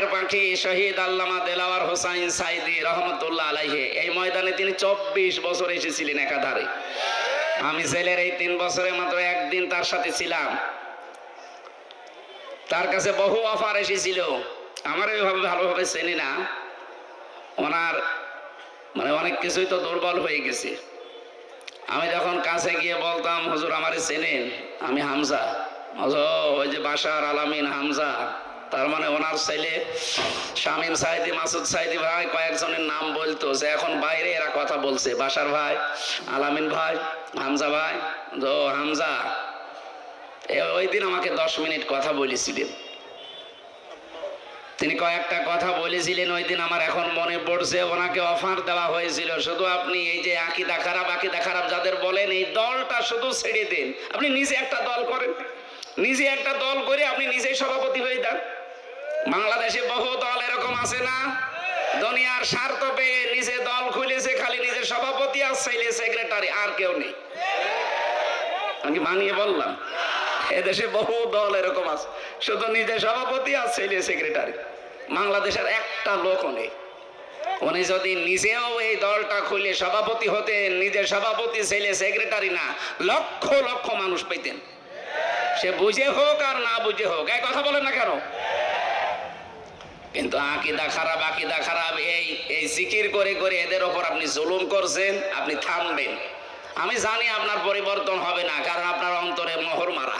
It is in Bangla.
প্রাণের পাখি শহীদ আল্লামা দেলাওয়ার হোসাইন সাইদি রহমতুল্লাহ আলাইহি এই ময়দানে তিনি 24 বছর এসেছিলেন একাধারে। আমি জেলের এই 3 বছরে মাত্র একদিন তার সাথে ছিলাম। তার কাছে বহু অফার এসেছিল, আমার এইভাবে ভালোভাবে চেনি না, ওনার মানে অনেক কিছুই তো দুর্বল হয়ে গেছে। আমি যখন কাছে গিয়ে বলতাম, হুজুর আমারে চেনেন, আমি হামজা। ওই যে বাশার আলামিন হামজা, তার মানে ওনার ছেলে শামীম সাইদি, মাসুদ সাইদি ভাই কয়েকজনের নাম বলতো, যে এখন বাইরে এরা কথা বলছে, বাশার ভাই, আলামিন ভাই, হামজা ভাই, হামজা। ওই দিন আমাকে 10 মিনিট কথা বলেছিলেন। তিনি কয়েকটা কথা বলেছিলেন ওই দিন, আমার এখন মনে পড়ছে। ওনাকে অফার দেওয়া হয়েছিল, শুধু আপনি এই যে আকীদা খারাপ যাদের বলেন, এই দলটা শুধু ছেড়ে দিন, আপনি নিজে একটা দল করেন, নিজে একটা দল করে আপনি নিজেই সভাপতি হয়ে যান। বাংলাদেশে বহু দল এরকম আছে না, দুনিয়ার স্বার্থ পেয়ে নিজে দল খুলেছে, খালি নিজের সভাপতি আর ছেলে সেক্রেটারি, আর কেউ নেই। আমি বানিয়ে বললাম, এদেশে বহু দল এরকম আছে, শুধু নিজের সভাপতি আর ছেলে সেক্রেটারি। বাংলাদেশের একটা লোকও নেই। উনি যদি নিজেও এই দলটা খুলে সভাপতি হতেন, নিজের সভাপতি ছেলে সেক্রেটারি না, লক্ষ লক্ষ মানুষ পেতেন, সে বুঝে হোক আর না বুঝে হোক। এই কথা বলেন না কেন? কিন্তু আকীদা খারাপ এই জিকির করে করে এদের ওপর আপনি জুলুম করছেন, আপনি থামবেন। আমি জানি আপনার পরিবর্তন হবে না, কারণ আপনার অন্তরে মোহর মারা।